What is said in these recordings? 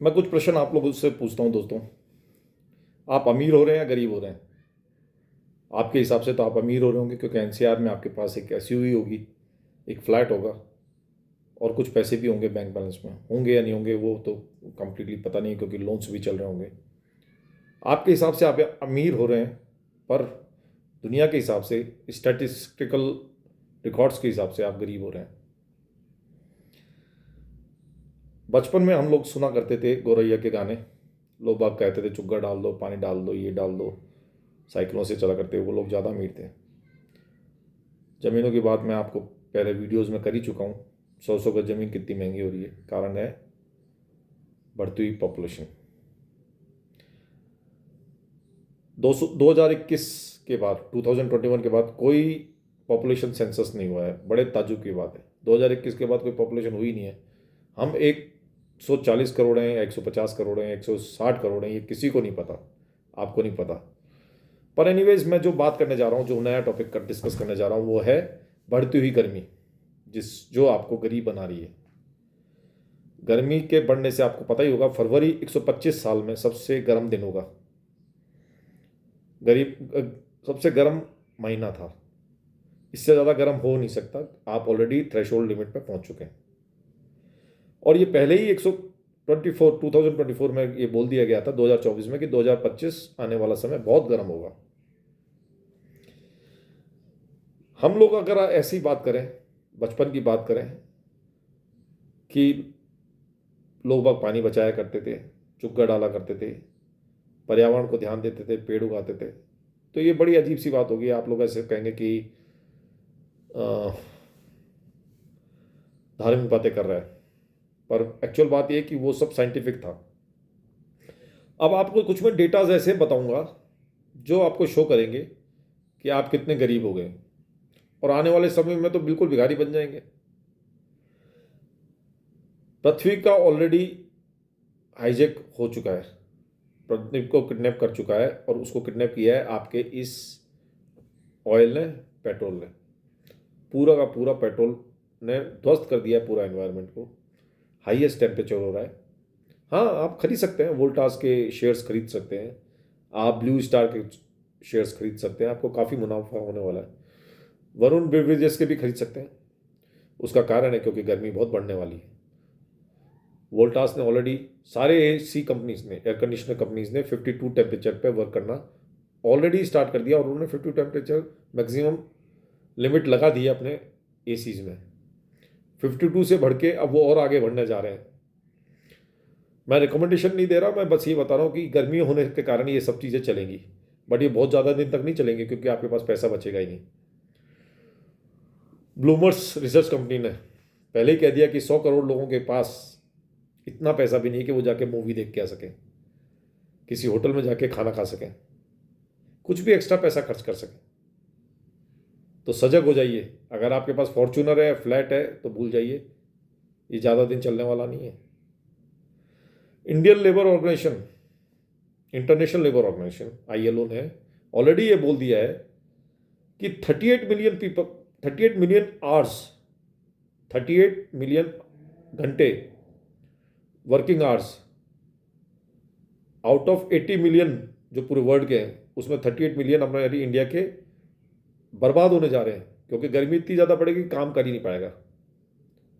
मैं कुछ प्रश्न आप लोगों से पूछता हूँ दोस्तों। आप अमीर हो रहे हैं या गरीब हो रहे हैं? आपके हिसाब से तो आप अमीर हो रहे होंगे, क्योंकि एनसीआर में आपके पास एक एसयूवी होगी, एक फ्लैट होगा और कुछ पैसे भी होंगे बैंक बैलेंस में। होंगे या नहीं होंगे वो तो कम्प्लीटली पता नहीं है, क्योंकि लोन्स भी चल रहे होंगे। आपके हिसाब से आप अमीर हो रहे हैं, पर दुनिया के हिसाब से, स्टैटिस्टिकल रिकॉर्ड्स के हिसाब से आप गरीब हो रहे हैं। बचपन में हम लोग सुना करते थे गौरैया के गाने। लोग बाग कहते थे चुग्गा डाल दो, पानी डाल दो, ये डाल दो। साइकिलों से चला करते, वो लोग ज़्यादा अमीर थे। ज़मीनों की बात मैं आपको पहले वीडियोस में कर ही चुका हूँ। 100 गज ज़मीन कितनी महंगी हो रही है, कारण है बढ़ती हुई पॉपुलेशन। 2021 के बाद, 2021 के बाद कोई पॉपुलेशन सेंसस नहीं हुआ है। बड़े ताज्जुब की बात है, 2021 के बाद कोई पॉपुलेशन हुई नहीं है। हम 140 करोड़ हैं, 150 करोड़ हैं, 160 करोड़ हैं, ये किसी को नहीं पता, आपको नहीं पता। पर एनीवेज, मैं जो बात करने जा रहा हूँ, जो नया टॉपिक का डिस्कस करने जा रहा हूँ, वो है बढ़ती हुई गर्मी, जो आपको गरीब बना रही है। गर्मी के बढ़ने से आपको पता ही होगा, फरवरी 125 साल में सबसे गर्म दिन होगा। सबसे गर्म महीना था। इससे ज़्यादा गर्म हो नहीं सकता। आप ऑलरेडी थ्रेशोल्ड लिमिट पे पहुंच चुके हैं। और ये पहले ही 2024 में ये बोल दिया गया था, 2024 में, कि 2025 आने वाला समय बहुत गर्म होगा। हम लोग अगर ऐसी बात करें, बचपन की बात करें, कि लोग बाग पानी बचाया करते थे, चुग्गा डाला करते थे, पर्यावरण को ध्यान देते थे, पेड़ उगाते थे, तो ये बड़ी अजीब सी बात होगी। आप लोग ऐसे कहेंगे कि अ, धार्मिक बातें कर रहा है, पर एक्चुअल बात यह कि वो सब साइंटिफिक था। अब आपको कुछ मैं डेटाज ऐसे बताऊंगा जो आपको शो करेंगे कि आप कितने गरीब हो गए, और आने वाले समय में तो बिल्कुल भिखारी बन जाएंगे। पृथ्वी का ऑलरेडी हाईजेक हो चुका है, पृथ्वी को किडनैप कर चुका है, और उसको किडनैप किया है आपके इस ऑयल ने, पेट्रोल ने। पूरा का पूरा पेट्रोल ने ध्वस्त कर दिया है पूरा एनवायरनमेंट को। हाईएस्ट टेम्परेचर हो रहा है। हाँ, आप खरीद सकते हैं, वोल्टास के शेयर्स खरीद सकते हैं, आप ब्लू स्टार के शेयर्स खरीद सकते हैं, आपको काफ़ी मुनाफा होने वाला है। वरुण बेवरेजेस के भी खरीद सकते हैं। उसका कारण है क्योंकि गर्मी बहुत बढ़ने वाली है। वोल्टास ने ऑलरेडी, सारे एसी कंपनीज ने, एयर कंडीशनर कंपनीज ने 52 टेम्परेचर पे वर्क करना ऑलरेडी स्टार्ट कर दिया, और उन्होंने 52 टेम्परेचर मैक्सिमम लिमिट लगा दी है अपने एसीज में। 52 से बढ़ के अब वो और आगे बढ़ने जा रहे हैं। मैं रिकमेंडेशन नहीं दे रहा, मैं बस ये बता रहा हूँ कि गर्मी होने के कारण ये सब चीज़ें चलेंगी, बट ये बहुत ज़्यादा दिन तक नहीं चलेंगे, क्योंकि आपके पास पैसा बचेगा ही नहीं। ब्लूमर्स रिसर्च कंपनी ने पहले ही कह दिया कि 100 करोड़ लोगों के पास इतना पैसा भी नहीं है कि वो जाके मूवी देख के आ सकें, किसी होटल में जाके खाना खा सकें, कुछ भी एक्स्ट्रा पैसा खर्च कर सकें। तो सजग हो जाइए। अगर आपके पास फॉर्च्यूनर है, फ्लैट है, तो भूल जाइए, ये ज़्यादा दिन चलने वाला नहीं है। Indian labour organization, international labour organization, ILO ने ऑलरेडी ये बोल दिया है कि 38 million people, 38 million hours, 38 million घंटे working hours out of 80 million जो पूरे वर्ल्ड के हैं, उसमें 38 मिलियन हमारे इंडिया के बर्बाद होने जा रहे हैं, क्योंकि गर्मी इतनी ज़्यादा पड़ेगी, काम कर ही नहीं पाएगा,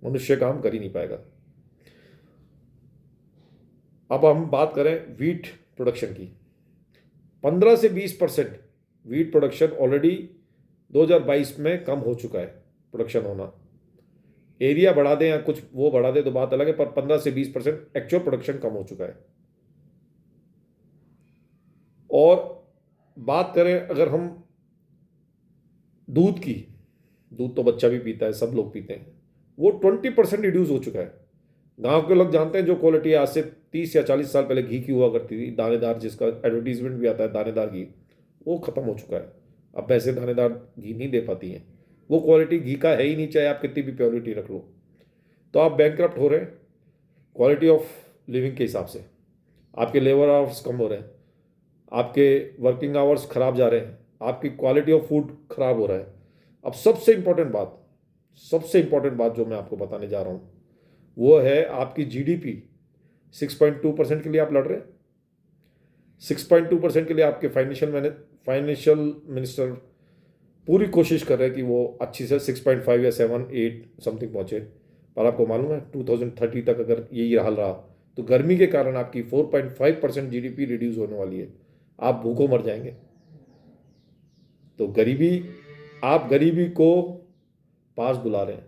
मनुष्य काम कर ही नहीं पाएगा। अब हम बात करें वीट प्रोडक्शन की, 15 से 20% वीट प्रोडक्शन ऑलरेडी 2022 में कम हो चुका है। प्रोडक्शन होना, एरिया बढ़ा दें या कुछ वो बढ़ा दें तो बात अलग है, पर 15 से 20% एक्चुअल प्रोडक्शन कम हो चुका है। और बात करें अगर हम दूध की, दूध तो बच्चा भी पीता है, सब लोग पीते हैं, वो 20% रिड्यूस हो चुका है। गांव के लोग जानते हैं जो क्वालिटी आज से 30 या 40 साल पहले घी की हुआ करती थी, दानेदार, जिसका एडवर्टीजमेंट भी आता है दानेदार घी, वो खत्म हो चुका है। अब वैसे दानेदार घी नहीं दे पाती हैं, वो क्वालिटी घी का है ही नहीं, चाहे आप कितनी भी प्योरिटी रख लो। तो आप बैंकक्रप्ट हो रहे हैं क्वालिटी ऑफ लिविंग के हिसाब से। आपके लेबर आवर्स कम हो रहे हैं, आपके वर्किंग आवर्स खराब जा रहे हैं, आपकी क्वालिटी ऑफ फूड खराब हो रहा है। अब सबसे इंपॉर्टेंट बात, सबसे इंपॉर्टेंट बात जो मैं आपको बताने जा रहा हूँ, वो है आपकी जीडीपी 6.2% के लिए आप लड़ रहे हैं। 6.2% के लिए आपके फाइनेंशियल मिनिस्टर पूरी कोशिश कर रहे हैं कि वो अच्छी से 6.5 या 7-8 समथिंग पहुंचे। पर आपको मालूम है 2030 तक अगर यही हाल रहा तो गर्मी के कारण आपकी 4.5% जीडीपी रिड्यूस होने वाली है। आप भूखों मर जाएंगे। तो आप गरीबी को पास बुला रहे हैं।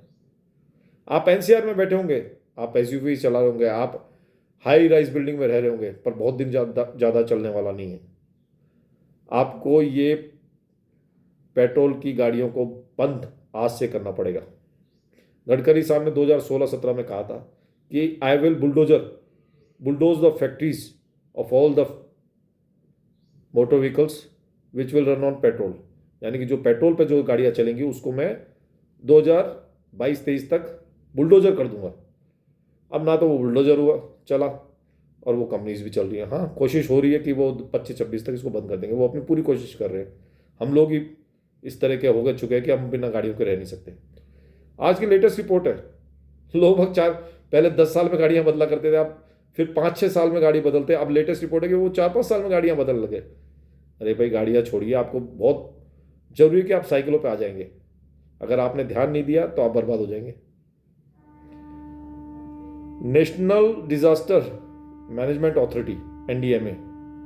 आप एनसीआर में बैठे होंगे, आप एसयूवी चला रहे होंगे, आप हाई राइज बिल्डिंग में रह रहे होंगे, पर बहुत दिन ज़्यादा चलने वाला नहीं है। आपको ये पेट्रोल की गाड़ियों को बंद आज से करना पड़ेगा। गडकरी साहब ने 2016-17 में कहा था कि I will bulldoze the factories of all the motor vehicles which will run on petrol, यानी कि जो पेट्रोल पे जो गाड़ियाँ चलेंगी उसको मैं 2022-23 तक बुलडोजर कर दूंगा। अब ना तो वो बुलडोजर हुआ चला और वो कंपनीज भी चल रही हैं। हाँ, कोशिश हो रही है कि वो 25-26 तक इसको बंद कर देंगे। वो अपनी पूरी कोशिश कर रहे हैं। हम लोग ही इस तरह के हो गए चुके हैं कि हम बिना गाड़ियों के रह नहीं सकते। आज की लेटेस्ट रिपोर्ट है, लोग पहले 10 साल में गाड़ियाँ बदला करते थे, अब फिर 5-6 साल में गाड़ी बदलते। अब लेटेस्ट रिपोर्ट है कि वो 4-5 साल में गाड़ियाँ बदल लगे। अरे भाई, गाड़ियाँ छोड़िए, आपको बहुत जरूरी है कि आप साइकिलों पे आ जाएंगे। अगर आपने ध्यान नहीं दिया तो आप बर्बाद हो जाएंगे। National disaster management authority NDMA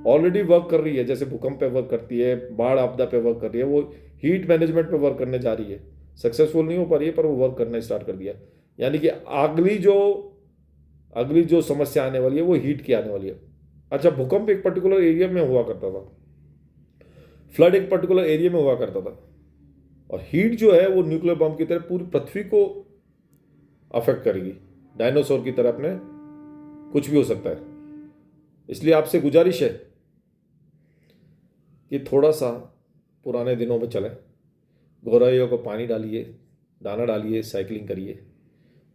already work कर रही है, जैसे भूकंप पे वर्क करती है, बाढ़ आपदा पे वर्क कर रही है, वो हीट मैनेजमेंट पे वर्क करने जा रही है। सक्सेसफुल नहीं हो पा रही है, पर वो वर्क करना स्टार्ट कर दिया। यानी कि अगली जो समस्या आने वाली है वो हीट की आने वाली है। अच्छा, भूकंप एक पर्टिकुलर एरिया में हुआ करता था, फ्लड एक पर्टिकुलर एरिया में हुआ करता था, और हीट जो है वो न्यूक्लियर बम की तरह पूरी पृथ्वी को अफेक्ट करेगी। डायनासोर की तरह अपने कुछ भी हो सकता है। इसलिए आपसे गुजारिश है कि थोड़ा सा पुराने दिनों में चलें। गौरैयों को पानी डालिए, दाना डालिए, साइकिलिंग करिए,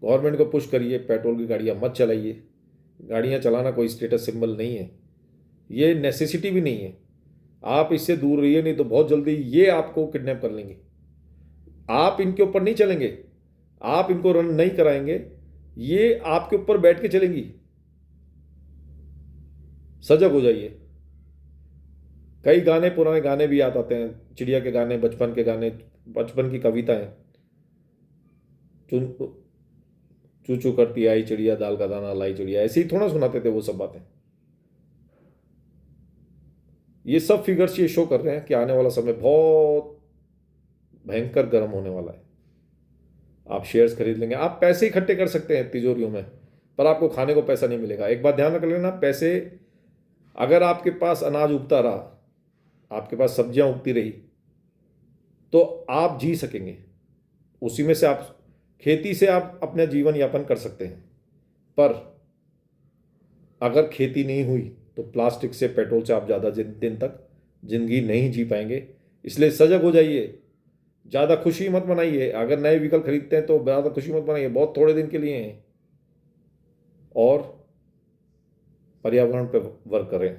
गवर्नमेंट को पुश करिए, पेट्रोल की गाड़ियाँ मत चलाइए। गाड़ियाँ चलाना कोई स्टेटस सिंबल नहीं है, ये नेसेसिटी भी नहीं है। आप इससे दूर रहिए, नहीं तो बहुत जल्दी ये आपको किडनैप कर लेंगे। आप इनके ऊपर नहीं चलेंगे, आप इनको रन नहीं कराएंगे, ये आपके ऊपर बैठ के चलेंगी। सजग हो जाइए। कई गाने, पुराने गाने भी याद आते हैं, चिड़िया के गाने, बचपन के गाने, बचपन की कविताएं। चू चू करती आई चिड़िया, दाल का दाना लाई चिड़िया, ऐसे ही थोड़ा सुनाते थे वो सब बातें। ये सब फिगर्स ये शो कर रहे हैं कि आने वाला समय बहुत भयंकर गर्म होने वाला है। आप शेयर्स खरीद लेंगे, आप पैसे इकट्ठे कर सकते हैं तिजोरियों में, पर आपको खाने को पैसा नहीं मिलेगा। एक बात ध्यान रख लेना, पैसे, अगर आपके पास अनाज उगता रहा, आपके पास सब्जियां उगती रही, तो आप जी सकेंगे। उसी में से आप, खेती से आप अपना जीवन यापन कर सकते हैं। पर अगर खेती नहीं हुई तो प्लास्टिक से, पेट्रोल से आप ज़्यादा दिन तक जिंदगी नहीं जी पाएंगे। इसलिए सजग हो जाइए। ज़्यादा खुशी मत मनाइए। अगर नए व्हीकल खरीदते हैं तो ज़्यादा खुशी मत मनाइए, बहुत थोड़े दिन के लिए हैं। और पर्यावरण पर वर्क करें।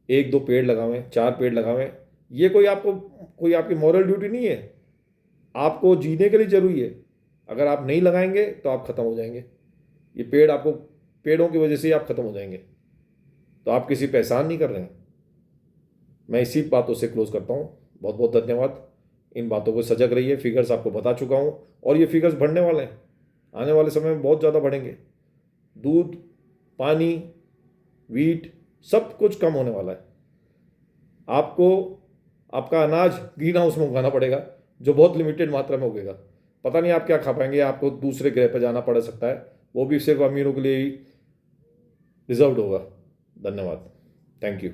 1-2 पेड़ लगावें, 4 पेड़ लगावें। ये कोई आपकी मॉरल ड्यूटी नहीं है, आपको जीने के लिए जरूरी है। अगर आप नहीं लगाएंगे तो आप खत्म हो जाएंगे। ये पेड़ों की वजह से ही आप खत्म हो जाएंगे। तो आप किसी पे एहसान नहीं कर रहे हैं। मैं इसी बातों से क्लोज करता हूँ। बहुत बहुत धन्यवाद। इन बातों को सजग रहिए। फिगर्स आपको बता चुका हूँ, और ये फिगर्स बढ़ने वाले हैं, आने वाले समय में बहुत ज़्यादा बढ़ेंगे। दूध, पानी, वीट, सब कुछ कम होने वाला है। आपको आपका अनाज ग्रीन हाउस में उगाना पड़ेगा, जो बहुत लिमिटेड मात्रा में उगेगा। पता नहीं आप क्या खा पाएंगे, आपको दूसरे ग्रह पर जाना पड़ सकता है, वो भी सिर्फ अमीरों के लिए ही रिजर्व्ड होगा। धन्यवाद। Thank you.